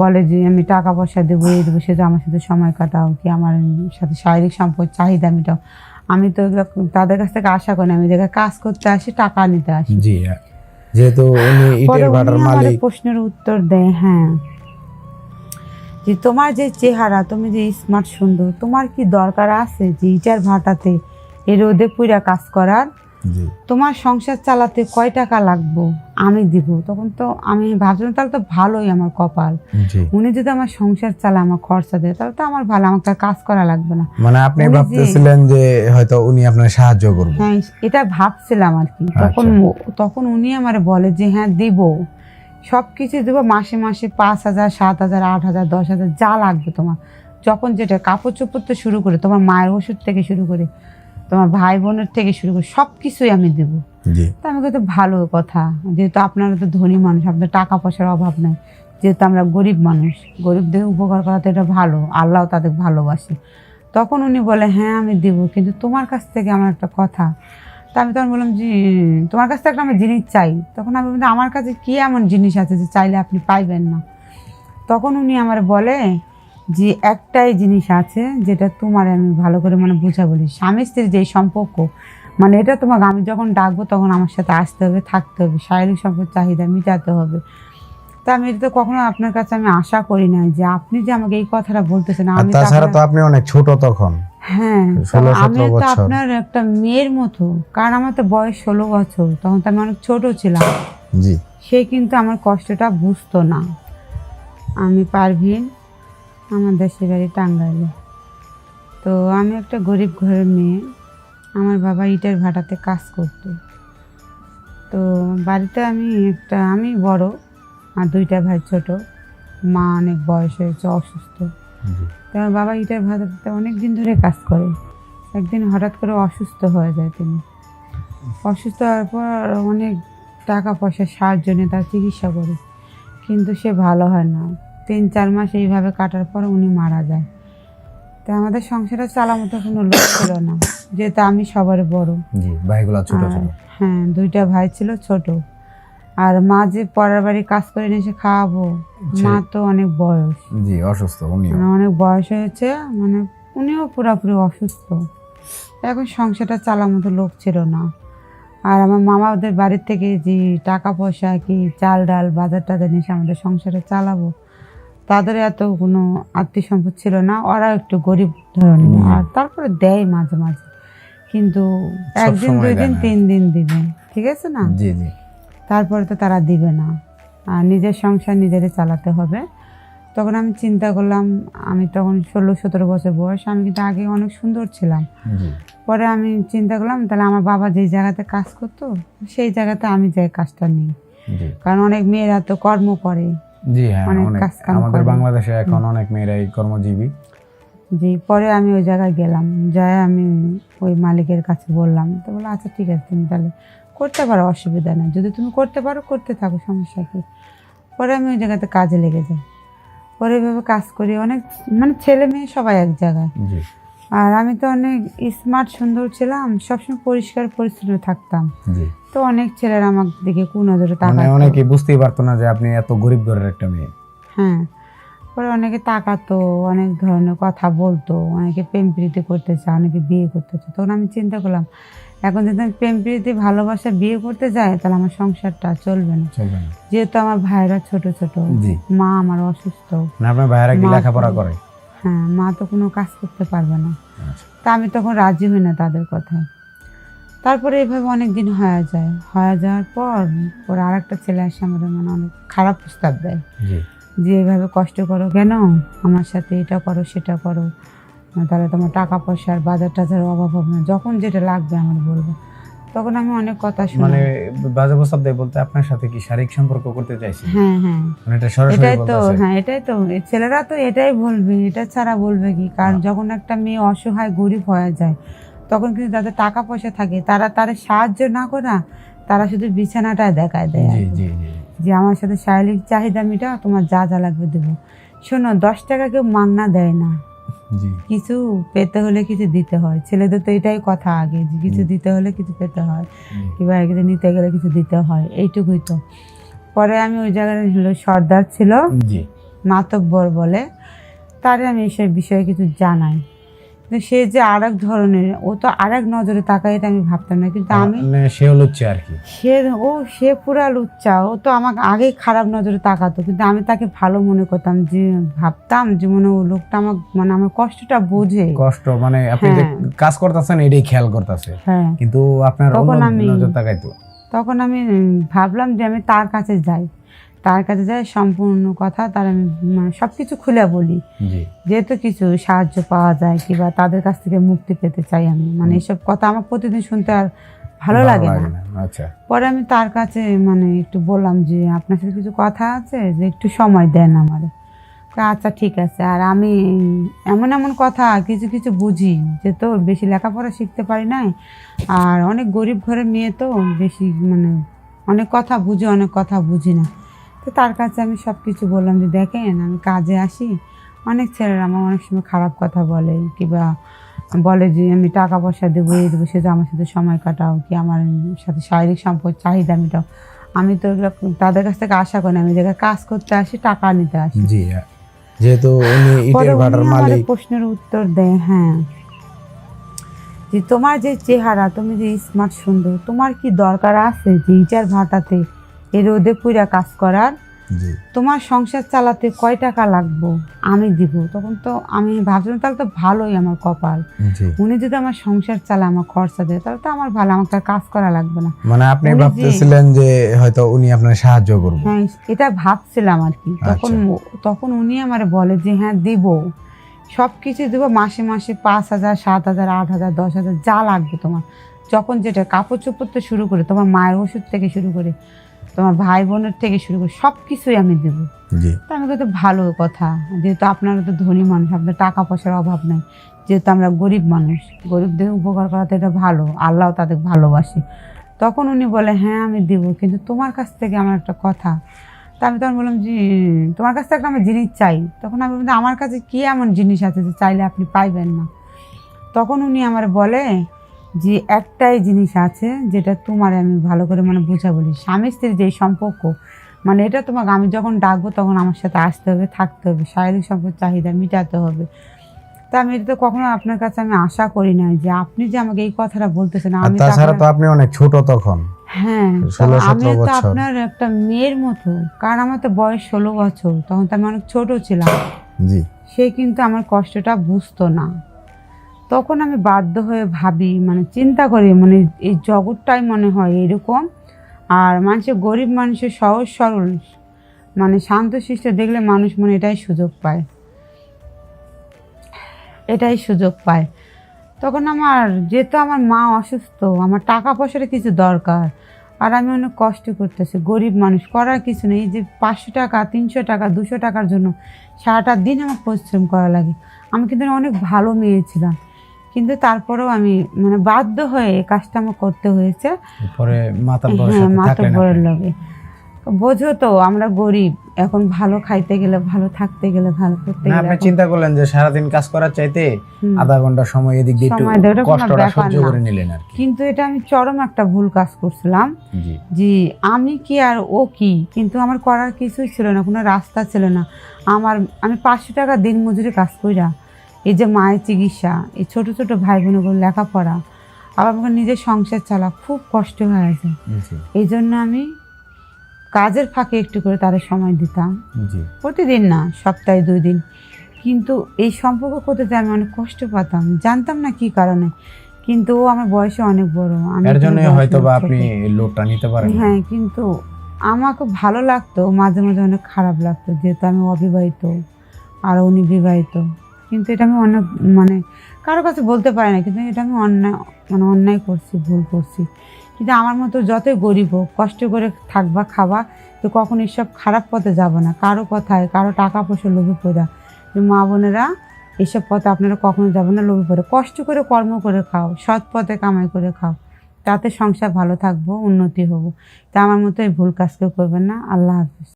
বলে যে আমি টাকা পয়সা দেবো, এই দেবো, সে আমার সাথে সময় কাটাও, কি আমার সাথে শারীরিক সম্পর্ক চাহিদা মেটাও। আমি তো এগুলো তাদের কাছ থেকে আশা করি না, আমি জায়গায় কাজ করতে আসি, টাকা নিতে আসি। জি, যেহেতু উনি পরে ইটের ভাটার উনি আমার মালিক। প্রশ্নের উত্তর দেয়, হ্যাঁ, যে তোমার যে চেহারা, তুমি যে স্মার্ট সুন্দর, তোমার কি দরকার আছে যে ইটার ভাটাতে এই রোদে পুইরা কাজ করার? জি তোমার সংসার চালাতে কয় টাকা লাগবো আমি দিব। তখন তো আমি ভাবছিলাম তাহলে তো ভালোই আমার কপাল, জি। উনি যদি আমার সংসার চালায়, আমার খরচা দেয়, তাহলে তো আমার ভালো, আমাকে আর কাজ করা লাগবে না। মানে আপনি উনি যে- ভাবতেছিলেন যে হয়তো উনি আপনার সাহায্য করবে। হ্যাঁ, এটা ভাবছিলাম আর কি। তখন উনি আমার বলে যে হ্যাঁ দিব, সব কিছু দেবো, মাসে মাসে 5,000, 7,000, 8,000, 10,000 যা লাগবে তোমার, যখন যেটা, কাপড় চোপড় তো শুরু করে, তোমার মায়ের ওষুধ থেকে শুরু করে, তোমার ভাই বোনের থেকে শুরু করে সব কিছুই আমি দেবো। জি তো আমি তো ভালো কথা, যেহেতু আপনারা তো ধনী মানুষ, আপনাদের টাকা পয়সার অভাব নেই, যেহেতু আমরা গরিব মানুষ, গরিবদের উপকার করা তো এটা ভালো, আল্লাহ তাদের ভালোবাসে। তখন উনি বলে হ্যাঁ আমি দিব, কিন্তু তোমার কাছ থেকে আমার একটা কথা। তা আমি তখন বললাম যে তোমার কাছ থেকে একটা আমি জিনিস চাই। তখন আমি বললাম আমার কাছে কী এমন জিনিস আছে যে চাইলে আপনি পাইবেন না? তখন উনি আমার বলে যে একটাই জিনিস আছে যেটা তোমার আমি ভালো করে মানে বুঝা বলি, স্বামী স্ত্রীর যে সম্পর্ক, মানে এটা তোমাকে আমি যখন ডাকবো তখন আমার সাথে আসতে হবে, থাকতে হবে, শারীরিক সম্পর্ক চাহিদা মিটাতে হবে। তা আমি এটা তো কখনো আপনার কাছে আমি আশা করি না যে আপনি যে আমাকে এই কথাটা বলতেছেন। আর আমি তাছাড়া তো আপনি অনেক ছোট তখন। হ্যাঁ, 16-17 আমি তো বছর। আপনার একটা মেয়ের মতো, কারণ আমার তো বয়স 16 বছর, তখন তো আমি অনেক ছোট ছিলাম। জি সে কিন্তু আমার কষ্টটা বুঝতো না। আমি পারভিন, আমার দেশের বাড়ি টাঙ্গাইলে। তো আমি একটা গরিব ঘরের মেয়ে, আমার বাবা ইটের ভাটাতে কাজ করতো। তো বাড়িতে আমি বড়, আর 2টা ভাই ছোট, মা অনেক বয়স হয়েছে, অসুস্থ। তো আমার বাবা ইটের ভাটাতে অনেক দিন ধরে কাজ করে। একদিন হঠাৎ করে অসুস্থ হয়ে যায় তিনি। অসুস্থ হওয়ার পর অনেক টাকা পয়সার সাহায্য নিয়ে তার চিকিৎসা করি, কিন্তু সে ভালো হয় না। 3-4 মাস এইভাবে কাটার পর উনি মারা যায়। তো আমাদের সংসারে চালার মতো কোনো লোক ছিল না, যেহেতু আমি সবার বড়। জি, ভাইগুলা ছোট ছোট। হ্যাঁ, 2টা ভাই ছিল ছোট। আর মা যে পরের বাড়ি কাজ করে নিয়ে এসে খাওয়াবো, মা তো অনেক বয়স, জি অসুস্থ উনিও। মানে অনেক বয়স হয়েছে, মানে উনিও পুরোপুরি অসুস্থ। এখন সংসারটা চালার মতো লোক ছিল না। আর আমার মামাদের বাড়ির থেকে যে টাকা পয়সা, কি চাল ডাল বাজার টাজার নিয়ে এসে আমাদের সংসারে চালাবো, তাদের এত কোনো আত্মীয় সম্পদ ছিল না, ওরা একটু গরিব ধরনের। আর তারপরে দেয় মাঝে মাঝে, কিন্তু একদিন, 2 দিন, 3 দিন দিবে, ঠিক আছে না? জি জি। তারপরে তো তারা দিবে না, আর নিজের সংসার নিজেদের চালাতে হবে। তখন আমি চিন্তা করলাম, আমি তখন 16-17 বছর বয়স, আমি কিন্তু আগে অনেক সুন্দর ছিলাম। পরে আমি চিন্তা করলাম তাহলে আমার বাবা যেই জায়গাতে কাজ করতো সেই জায়গাতে আমি যাই কাজটা নিই, কারণ অনেক মেয়েরা তো কর্ম করে। জি হ্যাঁ, অনেক অনেক কাজ কাম আমাদের করে। বাংলাদেশে এখন অনেক মেয়েরাই কর্মজীবী। জি, পরে আমি ওই জায়গায় গেলাম, যাই আমি ওই মালিকের কাছে বললাম, তো বললো আচ্ছা ঠিক আছে, তুমি তাহলে করতে পারো, অসুবিধা নেই, যদি তুমি করতে পারো করতে থাকো, সমস্যা কী। পরে আমি ওই জায়গাতে কাজে লেগে যাই। পরে এভাবে কাজ করি, অনেক মানে ছেলে মেয়ে সবাই এক জায়গায়। জি আর আমি তো অনেক স্মার্ট সুন্দর ছিলাম, সবসময় পরিষ্কার পরিচ্ছন্ন থাকতাম। জি। তো অনেক ছেলেরা আমার দিকে কুনজরে মানে তাকাতো। অনেকে বুঝতেই পারতো না যে আপনি এত গরিব ঘরের একটা মেয়ে। হ্যাঁ, পরে অনেকে তাকাতো, অনেক ধরনের কথা বলতো, অনেকে প্রেম প্রীতি করতে চায়, অনেকে বিয়ে করতে চায়। তখন আমি চিন্তা করলাম, এখন যদি আমি প্রেম প্রীতি ভালোবাসা বিয়ে করতে যাই, তাহলে আমার সংসারটা চলবে না, চলবে না। যেহেতু আমার ভাইরা ছোট ছোট, জি। মা আমার অসুস্থ। না আপনার ভাইয়েরা কি মা লেখাপড়া করে? হ্যাঁ, মা তো কোনো কাজ করতে পারবে না। তা আমি তখন রাজি হই না তাদের কথায়। তারপরে এইভাবে অনেক দিন হয়ে যায়, হয়ে যাওয়ার পর ওর আরেকটা ছেলে আসে আমাদের, মানে অনেক খারাপ প্রস্তাব দেয় যে এইভাবে কষ্ট করো কেন, আমার সাথে এটা করো সেটা করো, তাহলে তোমার টাকা পয়সার বাজার টাজার অভাব হবে না, যখন যেটা লাগবে আমার বলবো। তখন আমি অনেক কথা শুনি। মানে বাজে প্রস্তাব দেয় বলতে আপনার সাথে কি শারীরিক সম্পর্ক করতে চাইছে? হ্যাঁ হ্যাঁ, মানে এটা সরাসরি এটাই তো, বলতেছে? হ্যাঁ এটাই তো, ছেলেরা তো এটাই বলবে, এটা ছাড়া বলবে কি? কারণ যখন একটা মেয়ে অসহায় গরিব হয়ে যায়, তখন কিন্তু যাদের টাকা পয়সা থাকে তারা তার সাহায্য না করে, তারা শুধু বিছানাটায় দেখায় দেয় জি জি জি। যে আমার সাথে শারীরিক চাহিদা মিটাও, তোমার যা যা লাগবে দেবো। শোনো, 10 টাকা কেউ মাগনা দেয় না, জি কিছু পেতে হলে কিছু দিতে হয়। ছেলেদের তো এটাই কথা আগে, যে কিছু দিতে হলে কিছু পেতে হয়, কিংবা কিছু নিতে গেলে কিছু দিতে হয়, এইটুকুই তো। পরে আমি ওই জায়গায় সর্দার ছিল, জি মাতব্বর বলে, তারে আমি এসব বিষয়ে কিছু জানাই। কিন্তু সে যে আরেক ধরনের, ও তো আরেক নজরে তাকায়, এটা আমি ভাবতাম না। কিন্তু আমি মানে সে হলো হচ্ছে আর কি। সে পুরা লুচ্চা, ও তো আমাকে আগেই খারাপ নজরে তাকাতো, কিন্তু আমি তাকে ভালো মনে করতাম, যে ভাবতাম যে মনে ও লোকটা আমার মানে আমার কষ্টটা বোঝে। কষ্ট মানে আপনি যে হ্যাঁ। কাজ করতেছেন এটাই খেয়াল করতেছে, হ্যাঁ, কিন্তু আপনার তখন অন্য আমি- নজর তাকাইতো। তখন আমি ভাবলাম যে আমি তার কাছে যাই, সম্পূর্ণ কথা তার আমি মানে সব কিছু খুলে বলি, জি যেহেতু কিছু সাহায্য পাওয়া যায় কিংবা তাদের কাছ থেকে মুক্তি পেতে চাই আমি। মানে এসব কথা আমার প্রতিদিন শুনতে আর ভালো লাগে না। আচ্ছা পরে আমি তার কাছে মানে একটু বললাম যে আপনার সাথে কিছু কথা আছে, যে একটু সময় দেন আমার। আচ্ছা ঠিক আছে। আর আমি এমন এমন কথা কিছু কিছু বুঝি, যে তো বেশি লেখাপড়া শিখতে পারি নাই, আর অনেক গরিব ঘরের মেয়ে, তো বেশি মানে অনেক কথা বুঝি, অনেক কথা বুঝি না। তো তার কাছে আমি সব কিছু বললাম যে দেখেন, আমি কাজে আসি, অনেক ছেলেরা আমার অনেক সময় খারাপ কথা বলে, কিংবা বলে যে আমি টাকা পয়সা দেবো, এই দেবো, সে যে আমার সাথে সময় কাটাও, কি আমার সাথে শারীরিক সম্পর্ক চাহিদা মেটাও। আমি তো এগুলো তাদের কাছ থেকে আশা করি না, আমি জায়গায় কাজ করতে আসি, টাকা নিতে আসি। জি, যেহেতু উনি পরে ইটের উনি ভাটার আমার মালিক। প্রশ্নের উত্তর দেয়, হ্যাঁ, যে তোমার যে চেহারা, তুমি যে স্মার্ট সুন্দর, তোমার কি দরকার আছে যে ইটার ভাটাতে এই রোদে পুরা কাজ করার? জি তোমার সংসার চালাতে কয় টাকা লাগবো আমি দিব। তখন তো আমি ভাবছিলাম তাহলে তো ভালোই আমার কপাল, জি উনি যদি আমার সংসার চালায়, আমার খরচা দেয়, তাহলে তো আমার ভালো, আমাকে আর কাজ করা লাগবে না। মানে আপনি উনি যে- ভাবতেছিলেন যে হয়তো উনি আপনার সাহায্য করবে। হ্যাঁ, এটা ভাবছিলাম আর কি। তখন উনি আমার বলে যে হ্যাঁ দিব, সব কিছু দেবো, মাসে মাসে 5,000, 7,000, 8,000, 10,000 যা লাগবে তোমার, যখন যেটা, কাপড় চোপড় থেকে শুরু করে, তোমার মায়ের ওষুধ থেকে শুরু করে, তোমার ভাই বোনের থেকে শুরু করে সব কিছুই আমি দেবো। জি তো আমি তো ভালো কথা, যেহেতু আপনারা তো ধনী মানুষ, আপনার টাকা পয়সার অভাব নাই, যেহেতু আমরা গরিব মানুষ, গরিবদের উপকার করা তো এটা ভালো, আল্লাহ তাদের ভালোবাসে। তখন উনি বলে হ্যাঁ আমি দিব, কিন্তু তোমার কাছ থেকে আমার একটা কথা। তা আমি তখন বললাম যে তোমার কাছ থেকে আমার জিনিস চাই। তখন আমি বললাম আমার কাছে কী এমন জিনিস আছে যে চাইলে আপনি পাইবেন না? তখন উনি আমার বলে যে একটাই জিনিস আছে, যেটা তোমার আমি ভালো করে মানে বুঝা বলি, স্বামী স্ত্রীর যে সম্পর্ক, মানে এটা তোমাকে আমি যখন ডাকবো তখন আমার সাথে আসতে হবে, থাকতে হবে, শারীরিক সম্পর্ক চাহিদা মেটাতে হবে। তা আমি এটা তো কখনো আপনার কাছে আমি আশা করি নাই যে আপনি যে আমাকে এই কথাটা বলতেছেন। আর আমি তো তাছাড়া তো আপনার- আপনি অনেক ছোট তখন, হ্যাঁ, 16-17 আমি তো বছর। আপনার একটা মেয়ের মতো, কারণ আমার তো বয়স 16 বছর, তখন তো আমি অনেক ছোট ছিলাম। জি সে কিন্তু আমার কষ্টটা বুঝতো না। তখন আমি বাধ্য হয়ে ভাবি, মানে চিন্তা করি, মানে এই জগৎটাই মনে হয় এরকম। আর মানুষের, গরিব মানুষের সহজ সরল মানে শান্তশিষ্ট দেখলে মানুষ মনে এটাই সুযোগ পায়, এটাই সুযোগ পায়। তখন আমার, যেহেতু আমার মা অসুস্থ, আমার টাকা পয়সার কিছু দরকার, আর আমি অনেক কষ্ট করতেছি, গরিব মানুষ, করার কিছু নেই। এই যে 500 টাকা, 300 টাকা, 200 টাকার জন্য সারাটা দিন আমার পরিশ্রম করা লাগে। আমি কিন্তু অনেক ভালো মেয়ে ছিলাম, কিন্তু তারপরেও আমি মানে বাধ্য হয়ে এই কাজটা আমার করতে হয়েছে। পরে মাতাব্বরের হ্যাঁ, সাথে থাকলেন মাতব্বরের আপনি। লগে। বোঝো তো আমরা গরিব, এখন ভালো খাইতে গেলে, ভালো থাকতে গেলে, ভালো করতে না গেলে আপনি এখন- চিন্তা করলেন যে সারাদিন কাজ করার চাইতে আধা ঘন্টা সময় এদিক দিয়ে একটু সময় দেয়, ওটা কোনো কষ্টটা ব্যাপার সহ্য না। করে নিলেন আর কি। কিন্তু এটা আমি চরম একটা ভুল কাজ করছিলাম, জি যে আমি কি আর ও কি, কিন্তু আমার করার কিছুই ছিল না, কোনো রাস্তা ছিল না আমি 500 টাকা দিন মজুরি কাজ কইরা, এই যে মায়ের চিকিৎসা, এই ছোট ছোট ভাই বোনগুলো লেখাপড়া, আবার আমাকে নিজের সংসার চালা খুব কষ্ট হয়ে যায়। জি এই জন্য আমি কাজের ফাঁকে একটু করে তাদের সময় দিতাম, জি প্রতিদিন না, সপ্তাহে 2 দিন। কিন্তু এই সম্পর্ক করতে যে আমি অনেক কষ্ট পেতাম, জানতাম না কি কারণে, কিন্তু ও আমার বয়সে অনেক বড়, আমি এর ওর জন্য বয়সে হয়তো বা ছোট। আপনি লোডটা নিতে পারেন। হ্যাঁ, কিন্তু আমাকে ভালো লাগতো, মাঝে মাঝে অনেক খারাপ লাগতো, যেহেতু আমি অবিবাহিত আর উনি বিবাহিত। কিন্তু এটা আমি অনেক মানে কারো কাছে বলতে পারি না, কিন্তু এটা আমি অন্যায় করছি, ভুল করছি। কিন্তু আমার মতো যতই গরিব হোক, কষ্ট করে থাকবা, খাবা, তো কখনো এসব খারাপ পথে যাব না, কারো কথায়, কারো টাকা পয়সা লোভে পড়া। মা বোনেরা, এসব পথে আপনারা কখনো যাবেন না, লোভে পড়ে। কষ্ট করে কর্ম করে খাও, সৎ পথে কামাই করে খাও, তাতে সংসার ভালো থাকবো, উন্নতি হবো। তা আমার মতো এই ভুল কাজ কেউ করবেন না। আল্লাহ হাফিজ।